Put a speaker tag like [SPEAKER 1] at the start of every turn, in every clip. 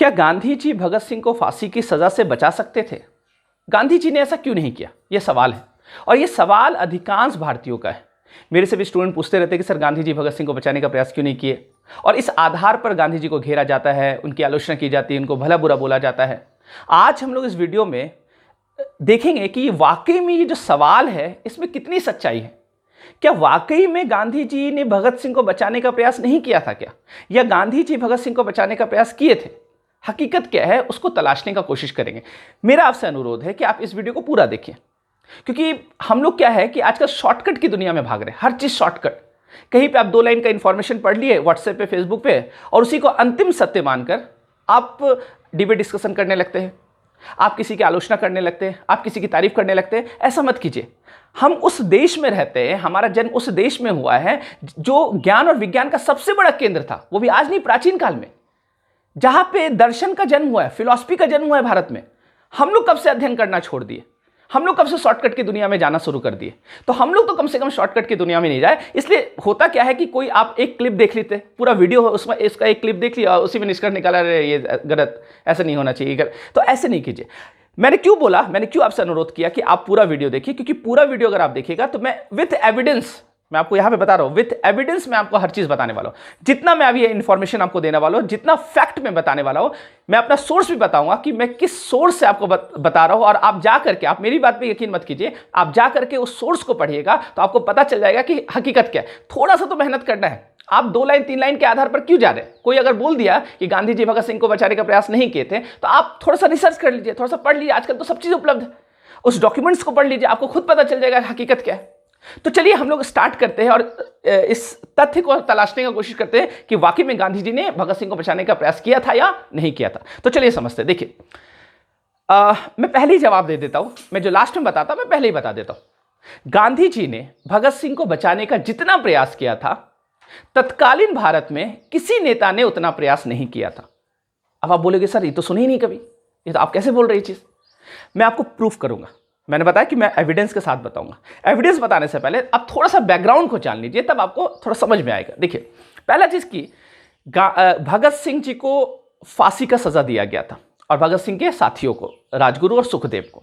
[SPEAKER 1] क्या गांधी जी भगत सिंह को फांसी की सजा से बचा सकते थे? गांधी जी ने ऐसा क्यों नहीं किया? यह सवाल है, और यह सवाल अधिकांश भारतीयों का है। मेरे से भी स्टूडेंट पूछते रहते हैं कि सर गांधी जी भगत सिंह को बचाने का प्रयास क्यों नहीं किए, और इस आधार पर गांधी जी को घेरा जाता है, उनकी आलोचना की जाती है, उनको भला बुरा बोला जाता है। आज हम लोग इस वीडियो में देखेंगे कि वाकई में ये जो सवाल है इसमें कितनी सच्चाई है। क्या वाकई में गांधी जी ने भगत सिंह को बचाने का प्रयास नहीं किया था क्या, या गांधी जी भगत सिंह को बचाने का प्रयास किए थे? हकीकत क्या है उसको तलाशने का कोशिश करेंगे। मेरा आपसे अनुरोध है कि आप इस वीडियो को पूरा देखिए, क्योंकि हम लोग क्या है कि आजकल शॉर्टकट की दुनिया में भाग रहे हैं, हर चीज शॉर्टकट। कहीं पे आप 2 लाइन का इंफॉर्मेशन पढ़ लिए व्हाट्सएप पे, फेसबुक पे, और उसी को अंतिम सत्य मानकर आप डिबेट डिस्कशन करने लगते हैं, आप किसी की आलोचना करने लगते हैं, आप किसी की तारीफ करने लगते हैं। ऐसा मत कीजिए। हम उस देश में रहते हैं, हमारा जन्म उस देश में हुआ है जो ज्ञान और विज्ञान का सबसे बड़ा केंद्र था, वो भी आज नहीं, प्राचीन काल में, जहां पे दर्शन का जन्म हुआ है, फिलॉसफी का जन्म हुआ है भारत में। हम लोग कब से अध्ययन करना छोड़ दिए? हम लोग कब से शॉर्टकट की दुनिया में जाना शुरू कर दिए? तो हम लोग तो कम से कम शॉर्टकट की दुनिया में नहीं जाए। इसलिए होता क्या है कि कोई आप एक क्लिप देख लेते, पूरा वीडियो है उसमें, इसका एक क्लिप देख लिया और उसी में निष्कर्ष निकाला, ये गलत, ऐसा नहीं होना चाहिए, तो ऐसे नहीं कीजिए। मैंने क्यों आपसे अनुरोध किया कि आप पूरा वीडियो देखिए, क्योंकि पूरा वीडियो अगर आप देखिएगा तो मैं विथ एविडेंस, मैं आपको यहां पे बता रहा हूं, विथ एविडेंस मैं आपको हर चीज बताने वाला हूं। जितना मैं अभी ये इंफॉर्मेशन आपको देने वाला हूं, जितना फैक्ट मैं बताने वाला हूं, मैं अपना सोर्स भी बताऊंगा कि मैं किस सोर्स से आपको बता रहा हूं। और आप जा करके, आप मेरी बात पे यकीन मत कीजिए, आप जा करके उस सोर्स को पढ़िएगा तो आपको पता चल जाएगा कि हकीकत क्या है। थोड़ा सा तो मेहनत करना है। आप 2 लाइन 3 लाइन के आधार पर क्यों जा रहे हैं? कोई अगर बोल दिया कि गांधी जी भगत सिंह को बचाने का प्रयास नहीं किए थे, तो आप थोड़ा सा रिसर्च कर लीजिए, थोड़ा सा पढ़ लीजिए। आजकल तो सब चीज उपलब्ध है, उस डॉक्यूमेंट्स को पढ़ लीजिए, आपको खुद पता चल जाएगा हकीकत क्या है। तो चलिए हम लोग स्टार्ट करते हैं और इस तथ्य को तलाशने की कोशिश करते हैं कि वाकई में गांधी जी ने भगत सिंह को बचाने का प्रयास किया था या नहीं किया था। तो चलिए समझते हैं। देखिए, मैं पहले ही जवाब दे देता हूं, मैं जो लास्ट में बताता मैं पहले ही बता देता हूं। गांधी जी ने भगत सिंह को बचाने का जितना प्रयास किया था, तत्कालीन भारत में किसी नेता ने उतना प्रयास नहीं किया था। अब आप बोलोगे सर ये तो सुनी ही नहीं कभी, ये तो आप कैसे बोल रही चीज? मैं आपको प्रूफ करूंगा। मैंने बताया कि मैं एविडेंस के साथ बताऊंगा। एविडेंस बताने से पहले आप थोड़ा सा बैकग्राउंड को जान लीजिए, तब आपको थोड़ा समझ में आएगा। देखिए, पहला चीज की, भगत सिंह जी को फांसी का सजा दिया गया था, और भगत सिंह के साथियों को, राजगुरु और सुखदेव को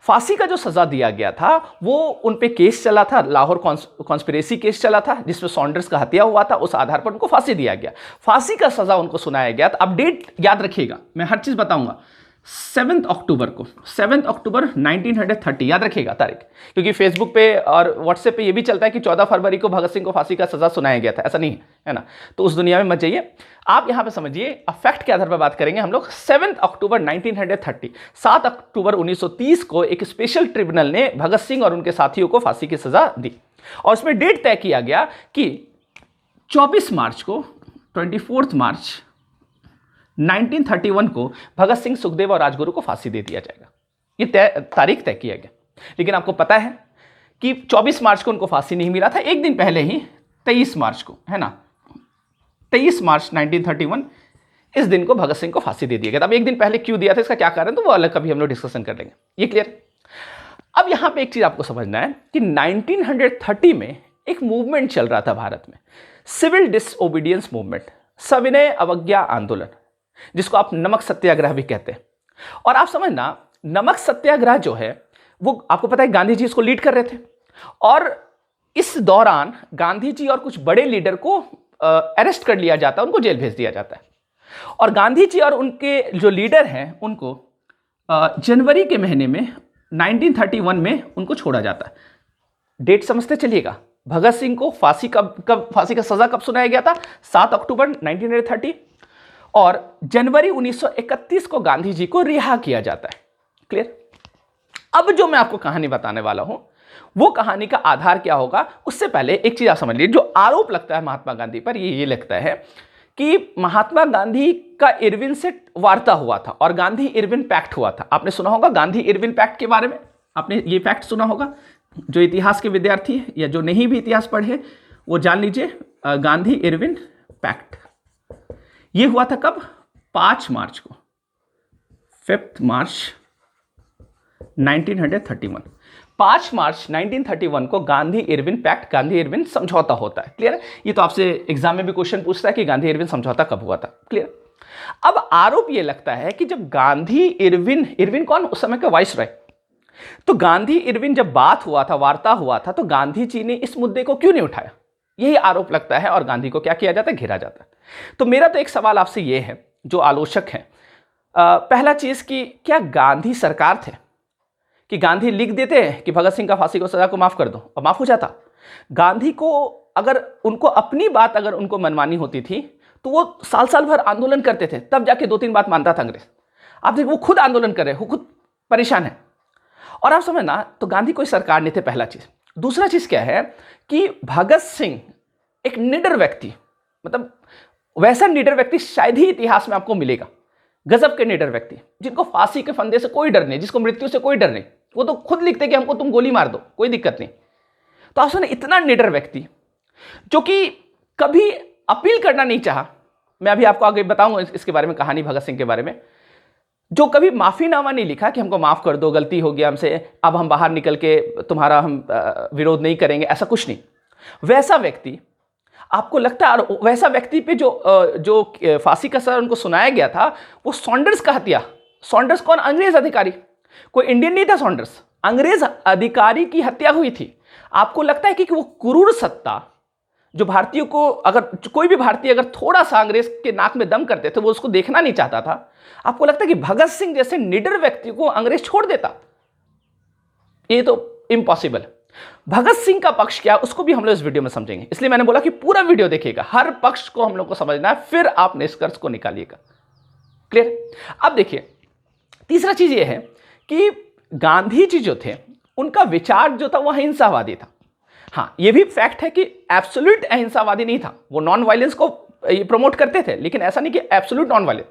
[SPEAKER 1] फांसी का जो सजा दिया गया था, वो उन पे केस चला था, लाहौर कॉन्स्पिरेसी केस चला था, जिसमें सॉन्डर्स का हत्या हुआ था। उस आधार पर उनको फांसी दिया गया, फांसी का सजा उनको सुनाया गया था। अब डेट याद रखिएगा, मैं हर चीज बताऊंगा। 7 अक्टूबर को, 7 अक्टूबर 1930, याद रखिएगा तारीख, क्योंकि फेसबुक पे और व्हाट्सएप पे ये भी चलता है कि 14 फरवरी को भगत सिंह को फांसी का सजा सुनाया गया था। ऐसा नहीं है ना, तो उस दुनिया में मत जाइए। आप यहां पे समझिए, फैक्ट के आधार पर बात करेंगे हम लोग। 7 अक्टूबर 1930, 7 अक्टूबर 1930 को एक स्पेशल ट्रिब्यूनल ने भगत सिंह और उनके साथियों को फांसी की सजा दी, और उसमें डेट तय किया गया कि 24 मार्च को, 24 मार्च 1931 को भगत सिंह, सुखदेव और राजगुरु को फांसी दे दिया जाएगा। ये तारीख तय किया गया। लेकिन आपको पता है कि 24 मार्च को उनको फांसी नहीं मिला था, एक दिन पहले ही 23 मार्च को, है ना, 23 मार्च 1931, इस दिन को भगत सिंह को फांसी दे दिया गया था। अब एक दिन पहले क्यों दिया था, इसका क्या कारण, तो वो अलग कभी हम लोग डिस्कशन कर लेंगे। ये क्लियर? अब यहां पे एक चीज आपको समझना है कि 1930 में एक मूवमेंट चल रहा था भारत में, सिविल डिसओबीडियंस मूवमेंट, सविनय अवज्ञा आंदोलन, जिसको आप नमक सत्याग्रह भी कहते हैं। और आप समझना, नमक सत्याग्रह जो है वो आपको पता है गांधी जी इसको लीड कर रहे थे, और इस दौरान गांधी जी और कुछ बड़े लीडर को अरेस्ट कर लिया जाता है, उनको जेल भेज दिया जाता है। और गांधी जी और उनके जो लीडर हैं उनको जनवरी के महीने में 1931 में उनको छोड़ा जाता है। डेट समझते चलिएगा। भगत सिंह को फांसी फांसी का सजा कब सुनाया गया था? 7 अक्टूबर 1930, और जनवरी 1931 को गांधी जी को रिहा किया जाता है। क्लियर? अब जो मैं आपको कहानी बताने वाला हूं, वो कहानी का आधार क्या होगा, उससे पहले एक चीज आप समझ लीजिए। जो आरोप लगता है महात्मा गांधी पर, ये लगता है कि महात्मा गांधी का इरविन से वार्ता हुआ था और गांधी इरविन पैक्ट हुआ था। आपने सुना होगा गांधी इरविन पैक्ट के बारे में, आपने ये पैक्ट सुना होगा। जो इतिहास के विद्यार्थी है या जो नहीं भी इतिहास पढ़े वो जान लीजिए, गांधी इरविन पैक्ट ये हुआ था कब? 5 मार्च को, 5 मार्च 1931। 5 मार्च 1931 को Gandhi Irwin pact, Gandhi Irwin समझौता होता है। क्लियर? ये तो आपसे एग्जाम में भी क्वेश्चन पूछता है कि गांधी इरविन समझौता कब हुआ था। क्लियर? अब आरोप यह लगता है कि जब गांधी इरविन कौन उस समय का वाइसरॉय, तो गांधी इरविन जब बात हुआ था, वार्ता हुआ था, तो गांधी जी ने इस मुद्दे को क्यों नहीं उठाया, यही आरोप लगता है और गांधी को क्या किया जाता है, घेरा जाता है। तो मेरा तो एक सवाल आपसे यह है, जो आलोचक हैं, पहला चीज कि क्या गांधी सरकार थे कि गांधी लिख देते हैं कि भगत सिंह का फांसी को सजा को माफ कर दो और माफ हो जाता? गांधी को अगर उनको अपनी बात अगर उनको मनमानी होती थी तो वो साल साल भर आंदोलन करते थे, तब जाके 2-3 बात मानता था अंग्रेज। आप देखिए वो खुद आंदोलन कर रहे हैं, वो खुद परेशान है। और आप समझना, तो गांधी कोई सरकार नहीं थे, पहला चीज। दूसरा चीज क्या है कि भगत सिंह एक निडर व्यक्ति, मतलब वैसा निडर व्यक्ति शायद ही इतिहास में आपको मिलेगा, गजब के निडर व्यक्ति, जिनको फांसी के फंदे से कोई डर नहीं, जिसको मृत्यु से कोई डर नहीं। वो तो खुद लिखते कि हमको तुम गोली मार दो, कोई दिक्कत नहीं। तो आप सुने, इतना निडर व्यक्ति जो कि कभी अपील करना नहीं चाहा। मैं अभी आपको आगे बताऊंगा इसके बारे में, कहानी भगत सिंह के बारे में, जो कभी माफीनामा नहीं लिखा कि हमको माफ कर दो, गलती हो गया हमसे, अब हम बाहर निकल के तुम्हारा हम विरोध नहीं करेंगे, ऐसा कुछ नहीं। वैसा व्यक्ति आपको लगता है, और वैसा व्यक्ति पे जो फांसी का सजा उनको सुनाया गया था, वो सॉन्डर्स का हत्या। सॉन्डर्स कौन? अंग्रेज अधिकारी, कोई इंडियन नहीं था सॉन्डर्स, अंग्रेज अधिकारी की हत्या हुई थी। आपको लगता है कि वो क्रूर सत्ता जो भारतीयों को, अगर कोई भी भारतीय अगर थोड़ा सा अंग्रेज के नाक में दम करते थे, वो उसको देखना नहीं चाहता था? आपको लगता है कि भगत सिंह जैसे निडर व्यक्ति को अंग्रेज छोड़ देता? ये तो इम्पॉसिबल है। भगत सिंह का पक्ष क्या, उसको भी हम लोग इस वीडियो में समझेंगे, इसलिए मैंने बोला कि पूरा वीडियो देखिएगा, हर पक्ष को हम लोग को समझना है, फिर आप निष्कर्ष को निकालिएगा। क्लियर? अब देखिए, तीसरा चीज ये है कि गांधी जी जो थे, उनका विचार जो था वो अहिंसावादी था। हाँ, ये भी फैक्ट है कि एब्सोल्यूट अहिंसावादी नहीं था, वो नॉन वायलेंस को प्रमोट करते थे, लेकिन ऐसा नहीं कि एब्सोल्यूट नॉन वायलेंस।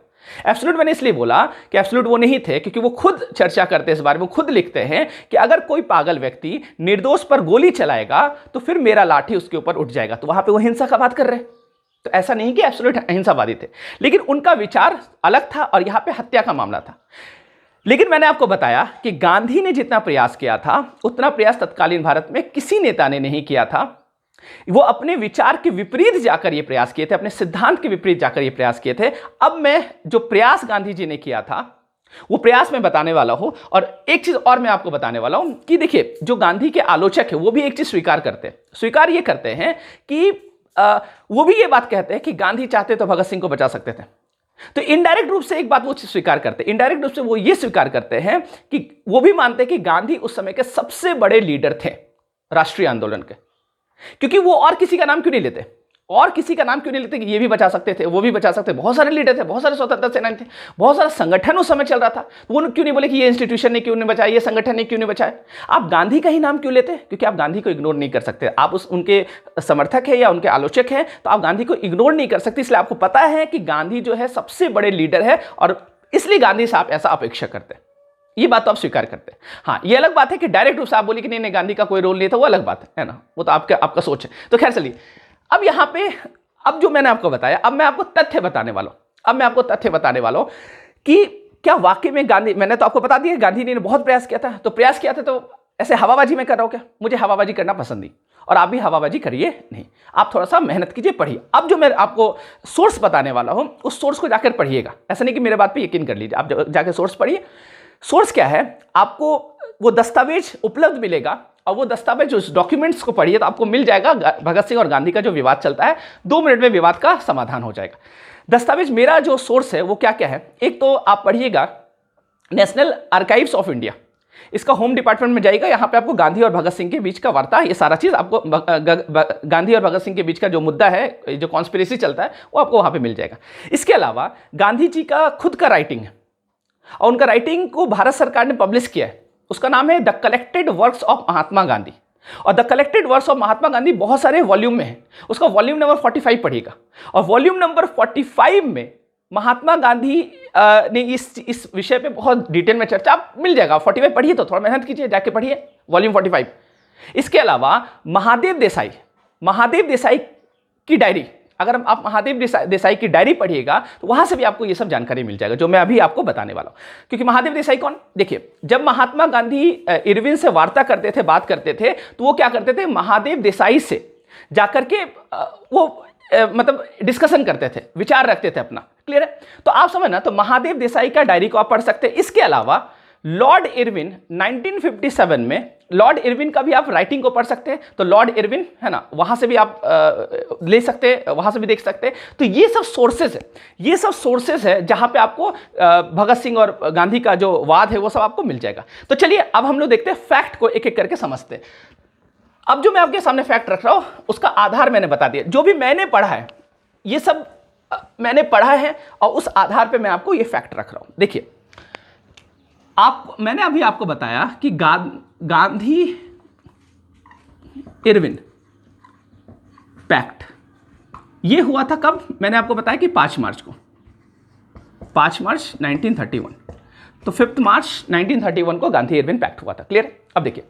[SPEAKER 1] एब्सोल्यूट मैंने इसलिए बोला कि एब्सोल्यूट वो नहीं थे क्योंकि वो खुद चर्चा करते हैं इस बारे में, वो खुद लिखते हैं कि अगर कोई पागल व्यक्ति निर्दोष पर गोली चलाएगा तो फिर मेरा लाठी उसके ऊपर उठ जाएगा। तो वहां पे वो हिंसा का बात कर रहे हैं। तो ऐसा नहीं कि एब्सोल्यूट अहिंसावादी थे, लेकिन उनका विचार अलग था और यहां पे हत्या का मामला था। लेकिन मैंने आपको बताया कि गांधी ने जितना प्रयास किया था, उतना प्रयास तत्कालीन भारत में किसी नेता ने नहीं किया था। वो अपने विचार के विपरीत जाकर ये प्रयास किए थे, अपने सिद्धांत के विपरीत जाकर ये प्रयास किए थे। अब मैं जो प्रयास गांधी जी ने किया था वो प्रयास मैं बताने वाला हूं। और एक चीज और मैं आपको बताने वाला हूं कि देखिए, जो गांधी के आलोचक है वो भी एक चीज स्वीकार ये करते हैं कि वो भी ये बात कहते हैं कि गांधी चाहते तो भगत सिंह को बचा सकते थे। तो इनडायरेक्ट रूप से एक बात वो स्वीकार करते हैं, इनडायरेक्ट रूप से वो ये स्वीकार करते हैं कि वो भी मानते हैं कि गांधी उस समय के सबसे बड़े लीडर थे राष्ट्रीय आंदोलन के। क्योंकि वो और किसी का नाम क्यों नहीं लेते, और किसी का नाम क्यों नहीं लेते कि ये भी बचा सकते थे, वो भी बचा सकते, बहुत सारे लीडर थे, बहुत सारे स्वतंत्रता सेनानी थे, बहुत सारा संगठन उस समय चल रहा था। वो क्यों नहीं बोले कि ये इंस्टीट्यूशन ने क्यों नहीं बचाया, ये संगठन ने क्यों नहीं बचाया? आप गांधी का ही नाम क्यों लेते? क्योंकि आप गांधी को इग्नोर नहीं कर सकते। आप उनके समर्थक है या उनके आलोचक हैं, तो आप गांधी को इग्नोर नहीं कर सकते। इसलिए आपको पता है कि गांधी जो है सबसे बड़े लीडर है और इसलिए गांधी से आप ऐसा अपेक्षा करते हैं। ये बात तो आप स्वीकार करते हैं। हाँ, ये अलग बात है कि डायरेक्ट रूप से आप बोली कि नहीं गांधी का कोई रोल नहीं था, वो अलग बात है ना, वो तो आपका सोच है। तो खैर चलिए, अब यहां पे अब जो मैंने आपको बताया, अब मैं आपको तथ्य बताने वाला हूं कि क्या वाकई में गांधी, मैंने तो आपको बता दिया गांधी ने बहुत प्रयास किया था। तो प्रयास किया था तो ऐसे हवाबाजी में कर रहा हूं क्या? मुझे हवाबाजी करना पसंद नहीं, और आप भी हवाबाजी करिए नहीं, आप थोड़ा सा मेहनत कीजिए, पढ़िए। अब जो मैं आपको सोर्स बताने वाला हूं, उस सोर्स को जाकर पढ़िएगा। ऐसा नहीं कि मेरे बात पर यकीन कर लीजिए, आप जाकर सोर्स पढ़िए। सोर्स क्या है? आपको वो दस्तावेज उपलब्ध मिलेगा, और वो दस्तावेज, उस डॉक्यूमेंट्स को पढ़िए तो आपको मिल जाएगा भगत सिंह और गांधी का जो विवाद चलता है, 2 मिनट में विवाद का समाधान हो जाएगा। दस्तावेज, मेरा जो सोर्स है वो क्या क्या है? एक तो आप पढ़िएगा नेशनल आर्काइव्स ऑफ इंडिया, इसका होम डिपार्टमेंट में जाइएगा, यहाँ पे आपको गांधी और भगत सिंह के बीच का वार्ता, ये सारा चीज आपको गांधी और भगत सिंह के बीच का जो मुद्दा है, जो कॉन्स्पिरेसी चलता है, वो आपको वहां पे मिल जाएगा। इसके अलावा गांधी जी का खुद का राइटिंग है, और उनका राइटिंग को भारत सरकार ने पब्लिश किया है। उसका नाम है the collected works of Mahatma Gandhi, और the collected works of Mahatma Gandhi बहुत सारे वॉल्यूम में है। उसका वॉल्यूम नंबर 45 पढ़िएगा, और वॉल्यूम नंबर 45 में महात्मा गांधी ने इस विषय पे बहुत डिटेल में चर्चा, आप मिल जाएगा। 45 पढ़िए, तो थोड़ा मेहनत कीजिए, जाके पढ़िए वॉल्यूम 45। इसके अलावा महादेव देसाई की डायरी, अगर आप महादेव देसाई की डायरी पढ़िएगा तो वहां से भी आपको ये सब जानकारी मिल जाएगा जो मैं अभी आपको बताने वाला हूं। क्योंकि महादेव देसाई कौन? देखिए, जब महात्मा गांधी इरविन से वार्ता करते थे, बात करते थे, तो वो क्या करते थे? महादेव देसाई से जाकर के वो मतलब डिस्कशन करते थे, विचार रखते थे अपना, क्लियर है? तो आप समझ ना, तो महादेव देसाई का डायरी को आप पढ़ सकते हैं। इसके अलावा लॉर्ड इरविन 1957 में, लॉर्ड इरविन का भी आप राइटिंग को पढ़ सकते हैं। तो लॉर्ड इरविन है ना, वहां से भी आप ले सकते हैं, वहां से भी देख सकते हैं। तो ये सब सोर्सेज है, ये सब सोर्सेज है जहां पे आपको भगत सिंह और गांधी का जो वाद है वो सब आपको मिल जाएगा। तो चलिए अब हम लोग देखते हैं, फैक्ट को एक एक करके समझते हैं। अब जो मैं आपके सामने फैक्ट रख रहा हूं उसका आधार मैंने बता दिया। जो भी मैंने पढ़ा है ये सब मैंने पढ़ा है और उस आधार पे मैं आपको ये फैक्ट रख रहा हूं। देखिए, मैंने अभी आपको बताया कि गांधी इरविन पैक्ट ये हुआ था कब? मैंने आपको बताया कि 5 मार्च को, 5 मार्च 1931। तो 5 मार्च 1931 को गांधी इरविन पैक्ट हुआ था। क्लियर? अब देखिए,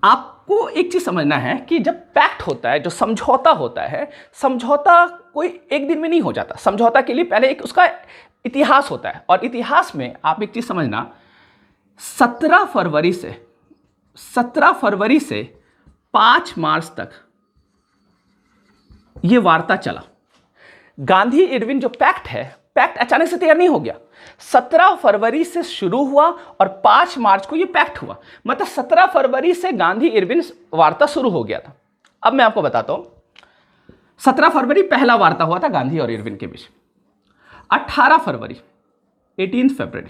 [SPEAKER 1] आपको एक चीज समझना है कि जब पैक्ट होता है, जो समझौता होता है, समझौता कोई एक दिन में नहीं हो जाता। समझौता के लिए पहले एक उसका इतिहास होता है। और इतिहास में आप एक चीज समझना, 17 फरवरी से 5 मार्च तक यह वार्ता चला। गांधी इरविन जो पैक्ट है, पैक्ट अचानक से तैयार नहीं हो गया। 17 फरवरी से शुरू हुआ और 5 मार्च को यह पैक्ट हुआ। मतलब 17 फरवरी से गांधी इरविन वार्ता शुरू हो गया था। अब मैं आपको बताता हूं, 17 फरवरी पहला वार्ता हुआ था गांधी और इरविन के बीच। 18 फरवरी 18 फरवरी,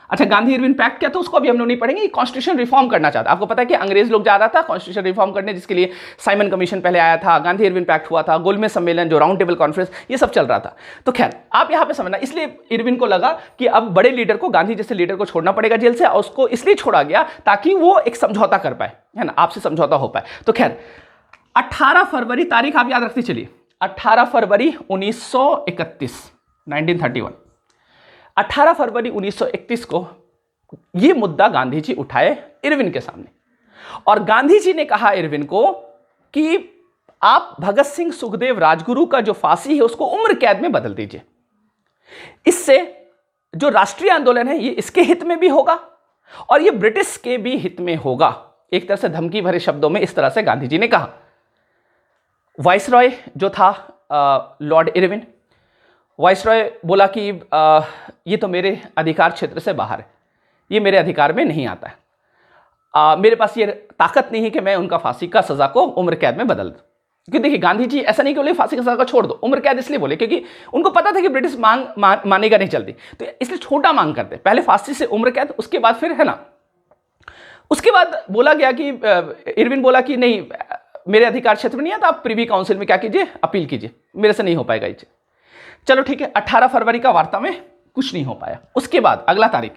[SPEAKER 1] अच्छा गांधी इरविन पैक्ट क्या था उसको अभी हम लोग नहीं पढ़ेंगे। कॉन्स्टिट्यूशन रिफॉर्म करना चाहता, आपको पता है कि अंग्रेज लोग जा रहा था कॉन्स्टिट्यूशन रिफॉर्म करने, जिसके लिए साइमन कमीशन पहले आया था, गांधी इरविन पैक्ट हुआ था, गोलमेज सम्मेलन जो राउंड टेबल कॉन्फ्रेंस, ये सब चल रहा था। तो खैर आप यहां पे समझना, इसलिए इरविन को लगा कि अब बड़े लीडर को, गांधी जैसे लीडर को छोड़ना पड़ेगा जेल से, और उसको इसलिए छोड़ा गया ताकि वो एक समझौता कर पाए, है ना, आपसे समझौता हो पाए। तो खैर 18 फरवरी तारीख आप याद रखते चलिए, 18 फरवरी 1931, 1931, 18 फरवरी 1931 को यह मुद्दा गांधी जी उठाए इरविन के सामने। और गांधी जी ने कहा इरविन को कि आप भगत सिंह, सुखदेव, राजगुरु का जो फांसी है उसको उम्र कैद में बदल दीजिए। इससे जो राष्ट्रीय आंदोलन है ये इसके हित में भी होगा और ये ब्रिटिश के भी हित में होगा। एक तरह से धमकी भरे शब्दों में इस तरह से गांधी जी ने कहा। वाइसरॉय जो था लॉर्ड इरविन, वाइसरॉय बोला कि ये तो मेरे अधिकार क्षेत्र से बाहर है, ये मेरे अधिकार में नहीं आता है, मेरे पास ये ताकत नहीं है कि मैं उनका फांसी का सजा को उम्र कैद में बदल दूं। क्योंकि देखिए गांधी जी ऐसा नहीं कि बोले फांसी का सजा को छोड़ दो, उम्र कैद इसलिए बोले क्योंकि उनको पता था कि ब्रिटिश मानेगा नहीं जल्दी, तो इसलिए छोटा मांग करते, पहले फांसी से उम्र कैद, उसके बाद फिर, है ना, उसके बाद बोला गया कि इरविन बोला कि नहीं मेरे अधिकार क्षेत्र में नहीं आता, आप प्रिवी काउंसिल में क्या कीजिए, अपील कीजिए, मेरे से नहीं हो पाएगा ये। चलो ठीक है, 18 फरवरी का वार्ता में कुछ नहीं हो पाया। उसके बाद अगला तारीख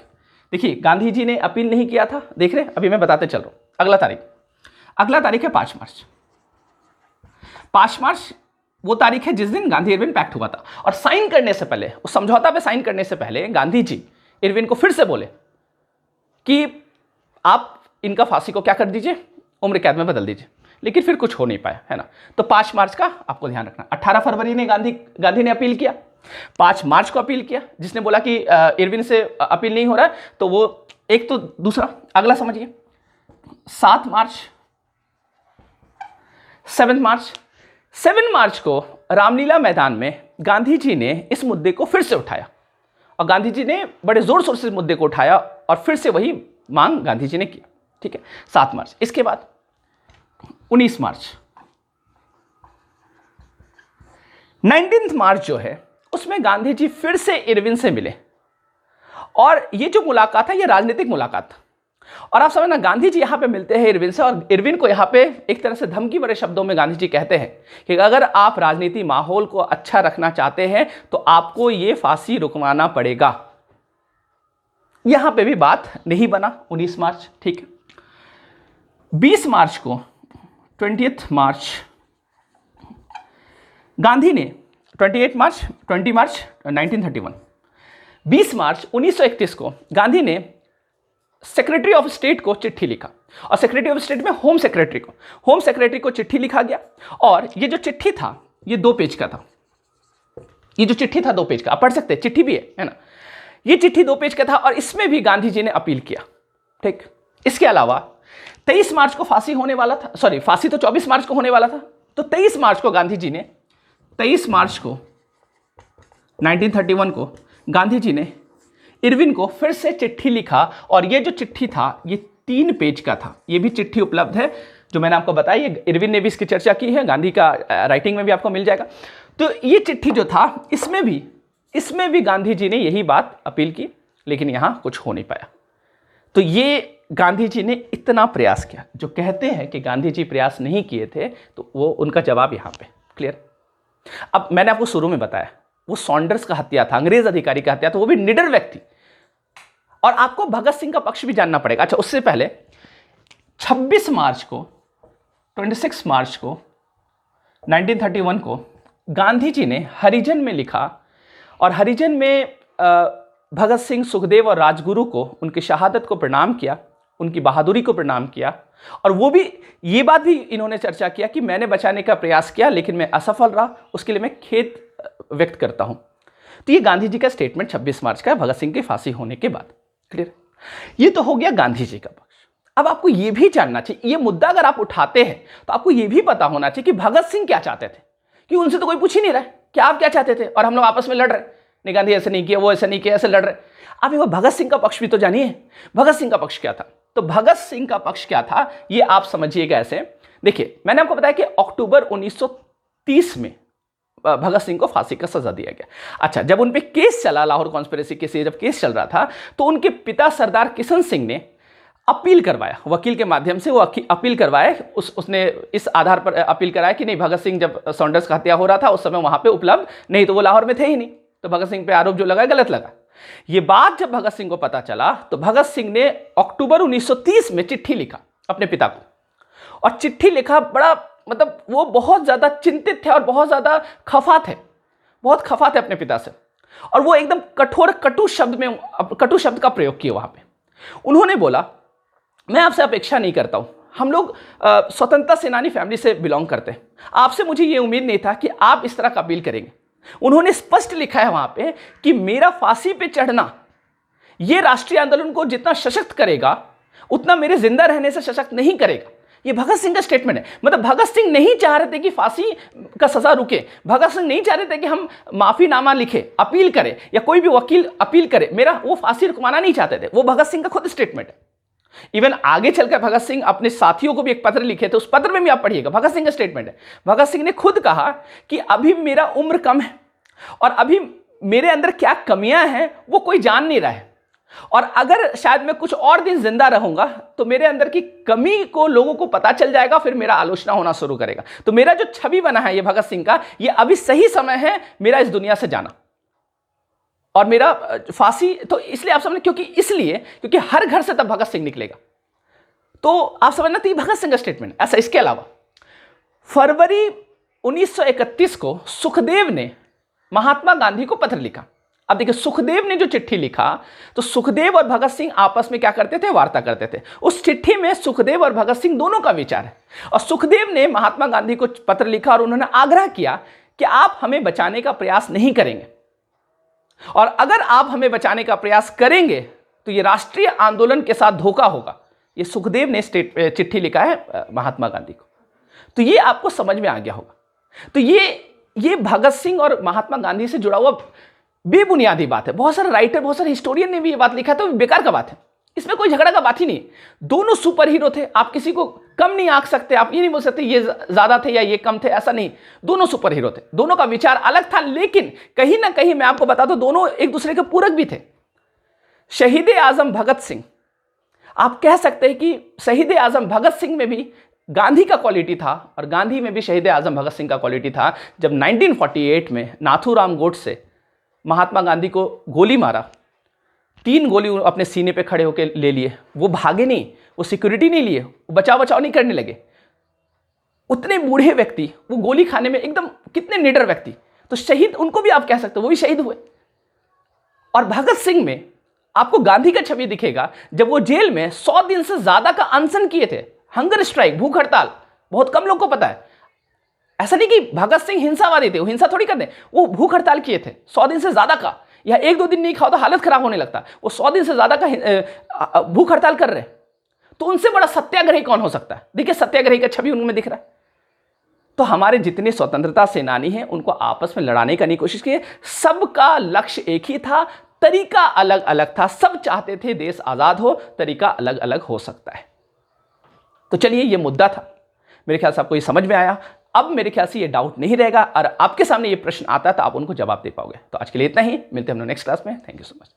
[SPEAKER 1] देखिए, गांधी जी ने अपील नहीं किया था, देख रहे अभी मैं बताते चल रहा हूं। अगला तारीख है 5 मार्च। 5 मार्च वो तारीख है जिस दिन गांधी इरविन पैक्ट हुआ था। और साइन करने से पहले, उस समझौता पे साइन करने से पहले गांधी जी इरविन को फिर से बोले कि आप इनका फांसी को क्या कर दीजिए, उम्र कैद में बदल दीजिए, लेकिन फिर कुछ हो नहीं पाया, है ना। तो 5 मार्च का आपको ध्यान रखना। 18 फरवरी ने गांधी ने अपील किया, 5 मार्च को अपील किया, जिसने बोला कि इरविन से अपील नहीं हो रहा है, तो वो एक, तो दूसरा अगला समझिए 7 मार्च, 7 मार्च को रामलीला मैदान में गांधी जी ने इस मुद्दे को फिर से उठाया और गांधी जी ने बड़े जोर शोर से इस मुद्दे को उठाया और फिर से वही मांग गांधी जी ने की। ठीक है, 7 मार्च। इसके बाद 19 मार्च, 19 मार्च जो है उसमें गांधी जी फिर से इरविन से मिले और ये जो मुलाकात है ये राजनीतिक मुलाकात था। और आप समझना, गांधी जी यहां पे मिलते हैं इरविन से और इरविन को यहां पे एक तरह से धमकी भरे शब्दों में गांधी जी कहते हैं कि अगर आप राजनीति माहौल को अच्छा रखना चाहते हैं तो आपको ये फांसी रुकवाना पड़ेगा। यहां पे भी बात नहीं बना। 19 मार्च, ठीक है। 20 मार्च को, 20 मार्च, गांधी ने 20 मार्च 1931, 20 मार्च 1931 को गांधी ने सेक्रेटरी ऑफ स्टेट को चिट्ठी लिखा और सेक्रेटरी ऑफ स्टेट में होम सेक्रेटरी को चिट्ठी लिखा गया। और ये जो चिट्ठी था ये 2 पेज का था। ये जो चिट्ठी था 2 पेज का, आप पढ़ सकते हैं, चिट्ठी भी है ना। ये चिट्ठी 2 पेज का था और इसमें भी गांधी जी ने अपील किया। ठीक, इसके अलावा 23 मार्च को फांसी होने वाला था, फांसी तो 24 मार्च को होने वाला था, तो 23 मार्च को गांधी जी ने 23 मार्च को 1931 को गांधी जी ने इरविन को फिर से चिट्ठी लिखा, और ये जो चिट्ठी था ये 3 पेज का था। ये भी चिट्ठी उपलब्ध है जो मैंने आपको बताई, ये इरविन ने भी इसकी चर्चा की है, गांधी का राइटिंग में भी आपको मिल जाएगा। तो ये चिट्ठी जो था इसमें भी गांधी जी ने यही बात अपील की, लेकिन यहां कुछ हो नहीं पाया। तो ये गांधी जी ने इतना प्रयास किया, जो कहते हैं कि गांधी जी प्रयास नहीं किए थे, तो वो उनका जवाब यहां पे क्लियर। अब मैंने आपको शुरू में बताया वो सॉन्डर्स का हत्या था, अंग्रेज अधिकारी का हत्या था, वो भी निडर व्यक्ति। और आपको भगत सिंह का पक्ष भी जानना पड़ेगा। अच्छा, उससे पहले 26 मार्च को 1931 को गांधी जी ने हरिजन में लिखा, और हरिजन में भगत सिंह, सुखदेव और राजगुरु को, उनकी शहादत को प्रणाम किया, उनकी बहादुरी को प्रणाम किया। और वो भी ये बात भी इन्होंने चर्चा किया कि मैंने बचाने का प्रयास किया लेकिन मैं असफल रहा, उसके लिए मैं खेद व्यक्त करता हूं। तो ये गांधी जी का स्टेटमेंट 26 मार्च का, भगत सिंह की फांसी होने के बाद। क्लियर। ये तो हो गया गांधी जी का पक्ष। अब आपको ये भी जानना चाहिए, ये मुद्दा अगर आप उठाते हैं तो आपको ये भी पता होना चाहिए कि भगत सिंह क्या चाहते थे, कि उनसे तो कोई पूछ ही नहीं रहा है कि आप क्या चाहते थे, और हम लोग आपस में लड़ रहे, नहीं गांधी ऐसे नहीं किया, वो ऐसे नहीं किया, ऐसे लड़ रहे। आप एक बार भगत सिंह का पक्ष भी तो जानिए, भगत सिंह का पक्ष क्या था। तो भगत सिंह का पक्ष क्या था ये आप समझिएगा ऐसे। देखिए, मैंने आपको बताया कि अक्टूबर 1930 में भगत सिंह को फांसी का सजा दिया गया। अच्छा, जब उन पे केस चला, लाहौर कॉन्स्पिरेसी केस, जब केस चल रहा था, तो उनके पिता सरदार किशन सिंह ने अपील करवाया, वकील के माध्यम से वो अपील करवाए। उसने इस आधार पर अपील कराया कि नहीं, भगत सिंह जब सॉन्डर्स का हत्या हो रहा था उस समय वहां पे उपलब्ध नहीं, तो वो लाहौर में थे ही नहीं, तो भगत सिंह पे आरोप जो लगा गलत लगा। ये बात जब भगत सिंह को पता चला तो भगत सिंह ने अक्टूबर 1930 में चिट्ठी लिखा अपने पिता को, और चिट्ठी लिखा बड़ा, मतलब वो बहुत ज्यादा चिंतित थे और बहुत ज्यादा खफा थे, बहुत खफा थे अपने पिता से, और वो एकदम कठोर कटु शब्द का प्रयोग किया वहां पे। उन्होंने बोला, मैं आपसे अपेक्षा नहीं करता हूं, हम लोग स्वतंत्रता सेनानी फैमिली से बिलोंग करते हैं, आपसे मुझे ये उम्मीद नहीं था कि आप इस तरह का अपील करेंगे। उन्होंने स्पष्ट लिखा है वहां पे कि मेरा फांसी पे चढ़ना ये राष्ट्रीय आंदोलन को जितना सशक्त करेगा उतना मेरे जिंदा रहने से सशक्त नहीं करेगा। ये भगत सिंह का स्टेटमेंट है। मतलब भगत सिंह नहीं चाह रहे थे कि फांसी का सजा रुके, भगत सिंह नहीं चाह रहे थे कि हम माफीनामा लिखे, अपील करें, या कोई भी वकील अपील करे, मेरा वो फांसी रुकवाना नहीं चाहते थे। वो भगत सिंह का खुद स्टेटमेंट है। इवन आगे चलकर भगत सिंह अपने साथियों को भी एक पत्र लिखे थे, उस पत्र में भी आप पढ़िएगा, भगत सिंह का स्टेटमेंट है। भगत सिंह ने खुद कहा कि अभी मेरा उम्र कम है और अभी मेरे अंदर क्या कमियां हैं वो कोई जान नहीं रहा है, और अगर शायद मैं कुछ और दिन जिंदा रहूंगा तो मेरे अंदर की कमी को लोगों को पता चल जाएगा, फिर मेरा आलोचना होना शुरू करेगा। तो मेरा जो छवि बना है ये भगत सिंह का, ये अभी सही समय है मेरा इस दुनिया से जाना, और मेरा फांसी तो इसलिए आप समझ, क्योंकि हर घर से तब भगत सिंह निकलेगा। तो आप समझना, तो ये भगत सिंह का स्टेटमेंट। ऐसा इसके अलावा फरवरी 1931 को सुखदेव ने महात्मा गांधी को पत्र लिखा। अब देखिए, सुखदेव ने जो चिट्ठी लिखा, तो सुखदेव और भगत सिंह आपस में क्या करते थे, वार्ता करते थे। उस चिट्ठी में सुखदेव और भगत सिंह दोनों का विचार है, और सुखदेव ने महात्मा गांधी को पत्र लिखा और उन्होंने आग्रह किया कि आप हमें बचाने का प्रयास नहीं करेंगे, और अगर आप हमें बचाने का प्रयास करेंगे तो यह राष्ट्रीय आंदोलन के साथ धोखा होगा। यह सुखदेव ने चिट्ठी लिखा है महात्मा गांधी को। तो ये आपको समझ में आ गया होगा। तो ये भगत सिंह और महात्मा गांधी से जुड़ा हुआ बेबुनियादी बात है। बहुत सारे राइटर, बहुत सारे हिस्टोरियन ने भी ये बात लिखा, तो बेकार का बात है, इसमें कोई झगड़ा का बात ही नहीं। दोनों सुपर हीरो थे, आप किसी को कम नहीं आंक सकते, आप ये नहीं बोल सकते ये ज्यादा थे या ये कम थे, ऐसा नहीं। दोनों सुपर हीरो थे, दोनों का विचार अलग था, लेकिन कहीं ना कहीं मैं आपको बता दूं दोनों एक दूसरे के पूरक भी थे। शहीद आजम भगत सिंह, आप कह सकते हैं कि शहीद आजम भगत सिंह में भी गांधी का क्वालिटी था और गांधी में भी शहीद आजम भगत सिंह का क्वालिटी था। जब 1948 में नाथूराम गोडसे महात्मा गांधी को गोली मारा, 3 गोली अपने सीने पे खड़े होकर ले लिए, वो भागे नहीं, वो सिक्योरिटी नहीं लिए, वो बचाव नहीं करने लगे। उतने बूढ़े व्यक्ति वो गोली खाने में एकदम कितने निडर व्यक्ति, तो शहीद उनको भी आप कह सकते हो, वो भी शहीद हुए। और भगत सिंह में आपको गांधी का छवि दिखेगा जब वो जेल में 100 दिन से ज्यादा का अनशन किए थे, हंगर स्ट्राइक, भूख हड़ताल। बहुत कम लोग को पता है, ऐसा नहीं कि भगत सिंह हिंसावादी थे, वो हिंसा थोड़ी करते, वो भूख हड़ताल किए थे 100 दिन से ज्यादा का। या 1-2 दिन नहीं खाओ तो हालत खराब होने लगता, वो 100 दिन से ज्यादा का भूख हड़ताल कर रहे हैं। तो उनसे बड़ा सत्याग्रही कौन हो सकता है? देखिए, सत्याग्रही का छवि उनमें दिख रहा है। तो हमारे जितने स्वतंत्रता सेनानी हैं उनको आपस में लड़ाने का नहीं कोशिश की, सबका लक्ष्य एक ही था, तरीका अलग अलग था, सब चाहते थे देश आजाद हो, तरीका अलग अलग हो सकता है। तो चलिए ये मुद्दा था, मेरे ख्याल से आपको ये समझ में आया। अब मेरे ख्याल से ये डाउट नहीं रहेगा और आपके सामने ये प्रश्न आता है तो आप उनको जवाब दे पाओगे। तो आज के लिए इतना ही, मिलते हैं हम लोग नेक्स्ट क्लास में। Thank you so much.